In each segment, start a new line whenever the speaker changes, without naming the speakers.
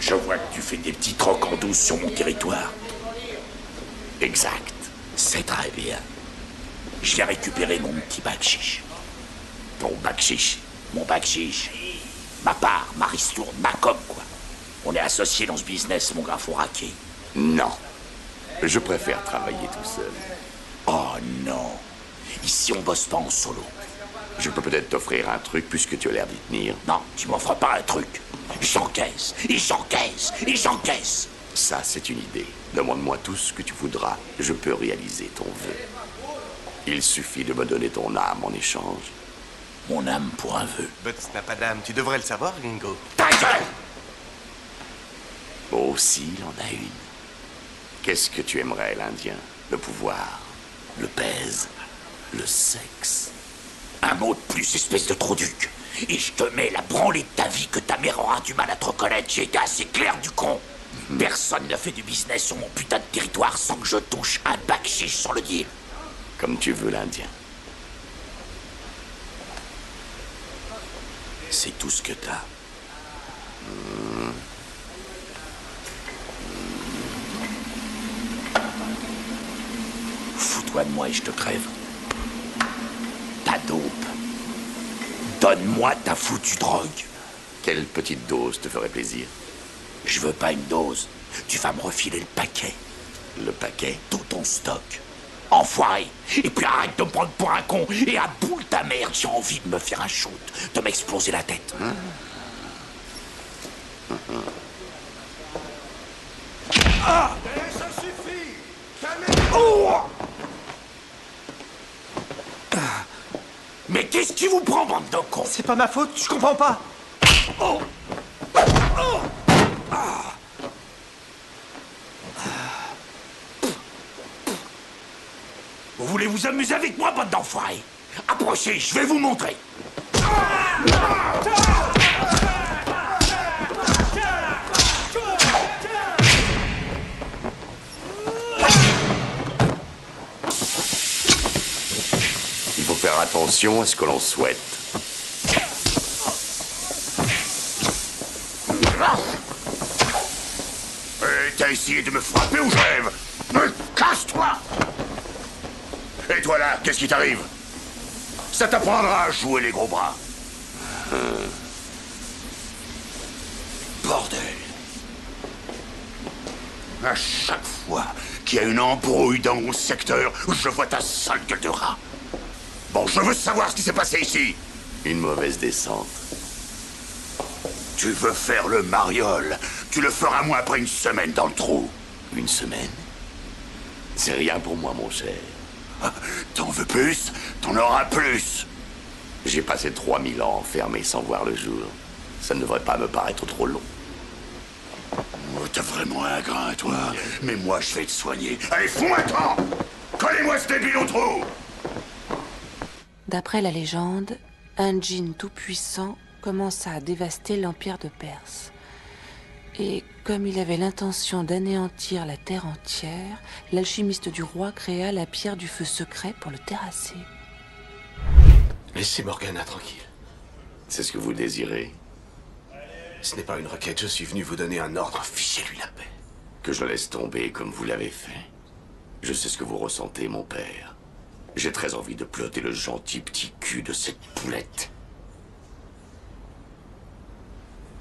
Je vois que tu fais des petits trocs en douce sur mon territoire. Exact. C'est très bien. Je viens récupérer mon petit bakshish. Ton bakshish. Mon bakshish. Ma part, ma ristourne, ma com, quoi. On est associés dans ce business, mon gars Fouraki.
Non. Je préfère travailler tout seul.
Oh non. Ici, on bosse pas en solo.
Je peux peut-être t'offrir un truc puisque tu as l'air d'y tenir.
Non, tu m'offres pas un truc. J'encaisse, et j'encaisse, et j'encaisse.
Ça, c'est une idée. Demande-moi tout ce que tu voudras. Je peux réaliser ton vœu. Il suffit de me donner ton âme en échange.
Mon âme pour un vœu.
Butts n'a pas d'âme, tu devrais le savoir, Gringo.
Ta gueule!
Aussi, il en a une. Qu'est-ce que tu aimerais, l'Indien? Le pouvoir,
Le baise, le sexe. Un mot de plus, espèce de trou-duc. Et je te mets la branlée de ta vie que ta mère aura du mal à te reconnaître. J'ai été assez clair du con. Personne ne fait du business sur mon putain de territoire sans que je touche un bakshish sur le deal.
comme tu veux, l'Indien.
C'est tout ce que t'as. Fous-toi de moi et je te crève. Ta dope. Donne-moi ta foutue drogue.
Quelle petite dose te ferait plaisir?
Je veux pas une dose. Tu vas me refiler le paquet.
Le paquet?
Tout ton stock. Enfoiré. Et puis arrête de me prendre pour un con. Et à boule ta merde, j'ai envie de me faire un shoot. De m'exploser la tête.
Ah! Ça suffit! Calmez-vous!
Oh! Mais qu'est-ce qui vous prend, bande de cons?
C'est pas ma faute, je comprends pas!
Oh! Vous voulez vous amuser avec moi, bande d'enfoirés? Approchez, je vais vous montrer.
Il faut faire attention à ce que l'on souhaite.
T'as essayé de me frapper ou je rêve? Casse-toi! Et toi là, qu'est-ce qui t'arrive? Ça t'apprendra à jouer les gros bras. Bordel. À chaque fois qu'il y a une embrouille dans mon secteur, je vois ta sale gueule de rat. Bon, je veux savoir ce qui s'est passé ici.
Une mauvaise descente.
Tu veux faire le mariole? Tu le feras moi après une semaine dans le trou.
Une semaine? C'est rien pour moi, mon cher.
T'en veux plus? T'en auras plus.
J'ai passé 3000 ans enfermé sans voir le jour. Ça ne devrait pas me paraître trop long.
Oh, t'as vraiment un grain, toi. Mais moi, je vais te soigner. Allez, fous-moi un temps! Collez-moi ce débile au trou!
D'après la légende, un djinn tout-puissant commença à dévaster l'empire de Perse. Et comme il avait l'intention d'anéantir la terre entière, l'alchimiste du roi créa la pierre du feu secret pour le terrasser.
Laissez Morgana tranquille.
C'est ce que vous désirez?
Ce n'est pas une requête, je suis venu vous donner un ordre. Fichez-lui la paix.
Que je laisse tomber comme vous l'avez fait? Je sais ce que vous ressentez, mon père. J'ai très envie de ploter le gentil petit cul de cette poulette.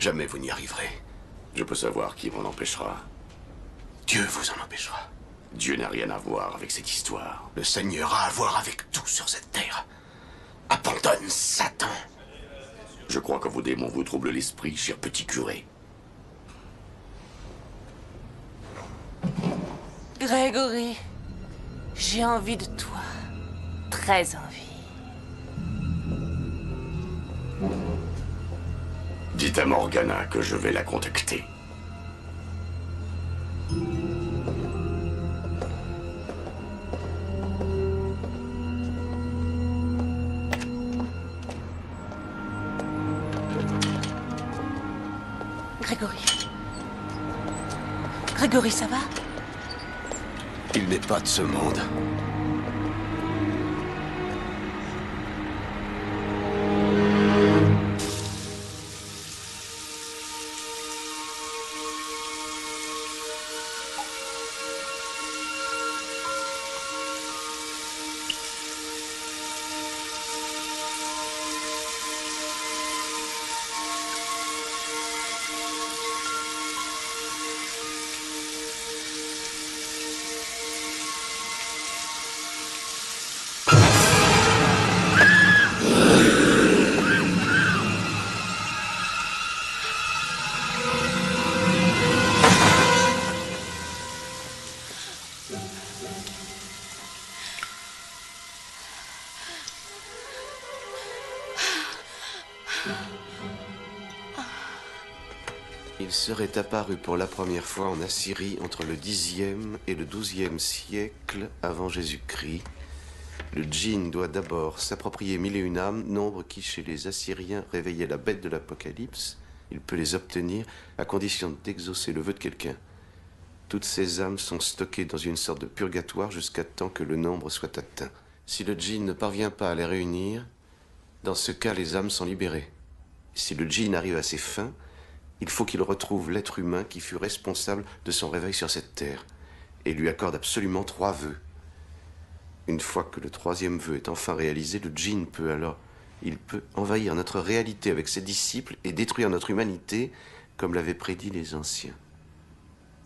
Jamais vous n'y arriverez.
Je peux savoir qui m'en empêchera.
Dieu vous en empêchera.
Dieu n'a rien à voir avec cette histoire.
Le Seigneur a à voir avec tout sur cette terre. Abandonne Satan.
Je crois que vos démons vous troublent l'esprit, cher petit curé.
Grégory, j'ai envie de toi. Très envie.
Dites à Morgana que je vais la contacter.
Grégory. Grégory, ça va?
Il n'est pas de ce monde.
serait apparu pour la première fois en Assyrie entre le Xe et le XIIe siècle avant Jésus-Christ. Le djinn doit d'abord s'approprier 1001 âmes, nombre qui, chez les Assyriens, réveillait la bête de l'Apocalypse. Il peut les obtenir à condition d'exaucer le vœu de quelqu'un. Toutes ces âmes sont stockées dans une sorte de purgatoire jusqu'à temps que le nombre soit atteint. Si le djinn ne parvient pas à les réunir, dans ce cas, les âmes sont libérées. Si le djinn arrive à ses fins, il faut qu'il retrouve l'être humain qui fut responsable de son réveil sur cette terre et lui accorde absolument 3 vœux. Une fois que le 3e vœu est enfin réalisé, le djinn peut alors... Il peut envahir notre réalité avec ses disciples et détruire notre humanité, comme l'avaient prédit les anciens.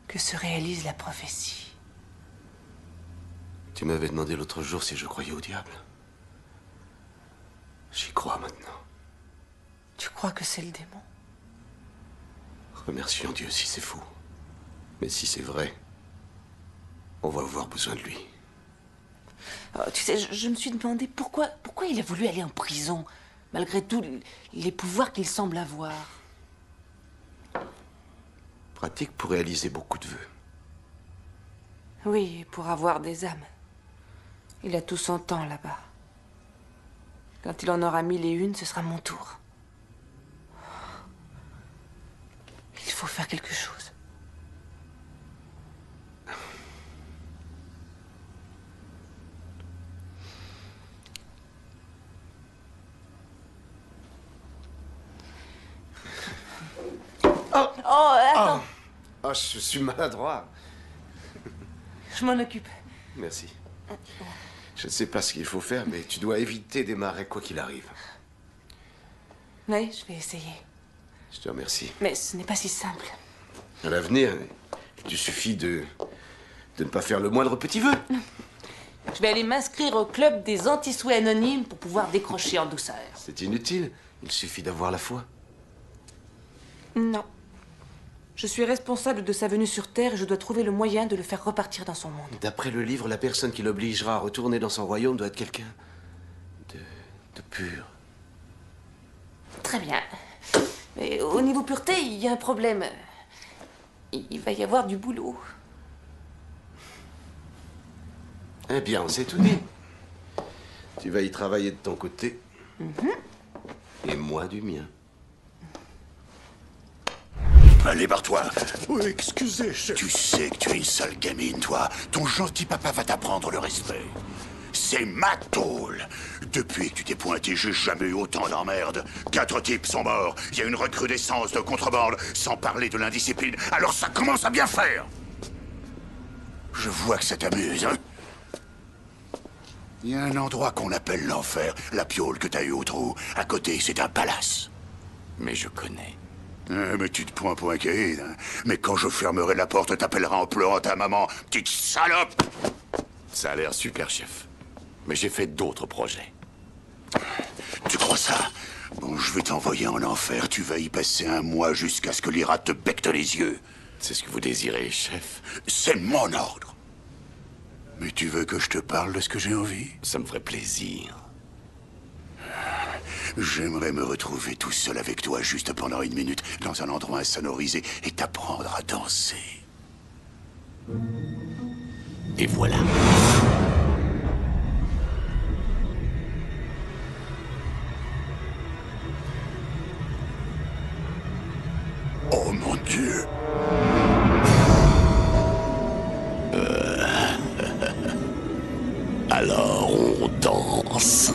Que se réalise la prophétie.
Tu m'avais demandé l'autre jour si je croyais au diable. J'y crois maintenant.
Tu crois que c'est le démon?
Remercions Dieu si c'est faux. Mais si c'est vrai, on va avoir besoin de lui.
Oh, tu sais, je me suis demandé pourquoi il a voulu aller en prison, malgré tous les pouvoirs qu'il semble avoir.
Pratique pour réaliser beaucoup de vœux.
Oui, pour avoir des âmes. Il a tout son temps là-bas. Quand il en aura 1001, ce sera mon tour. Il faut faire quelque chose. Oh, attends.
Oh, je suis maladroit.
Je m'en occupe.
Merci. Je ne sais pas ce qu'il faut faire, mais tu dois éviter des marais quoi qu'il arrive.
Oui, je vais essayer.
Je te remercie.
Mais ce n'est pas si simple.
À l'avenir, il te suffit de ne pas faire le moindre petit vœu.
Je vais aller m'inscrire au club des anti-souhaits anonymes pour pouvoir décrocher en douceur.
C'est inutile. Il suffit d'avoir la foi.
Non. Je suis responsable de sa venue sur Terre et je dois trouver le moyen de le faire repartir dans son monde.
D'après le livre, la personne qui l'obligera à retourner dans son royaume doit être quelqu'un de pur.
Très bien. Mais au niveau pureté, il y a un problème. Il va y avoir du boulot.
Eh bien, on s'est tout dit. Tu vas y travailler de ton côté. Et moi du mien.
Allez, barre-toi.
Oui, excusez, chef.
Tu sais que tu es une sale gamine, toi. Ton gentil papa va t'apprendre le respect. C'est ma tôle. Depuis que tu t'es pointé, j'ai jamais eu autant d'emmerdes. 4 types sont morts. Il y a une recrudescence de contrebande, sans parler de l'indiscipline. Alors ça commence à bien faire. Je vois que ça t'amuse, hein? Il y a un endroit qu'on appelle l'enfer. La piole que t'as eue au trou. À côté, c'est un palace.
Mais je connais.
Mais tu te prends pour un caïd, hein? Mais quand je fermerai la porte, t'appelleras en pleurant ta maman. Petite salope!
Ça a l'air super, chef. Mais j'ai fait d'autres projets.
Tu crois ça? Bon, je vais t'envoyer en enfer. Tu vas y passer 1 mois jusqu'à ce que l'IRA te becte les yeux.
C'est ce que vous désirez, chef?
C'est mon ordre. Mais tu veux que je te parle de ce que j'ai envie?
Ça me ferait plaisir.
J'aimerais me retrouver tout seul avec toi juste pendant 1 minute dans un endroit insonorisé et t'apprendre à danser.
Et voilà.
Oh mon Dieu!
Alors on danse.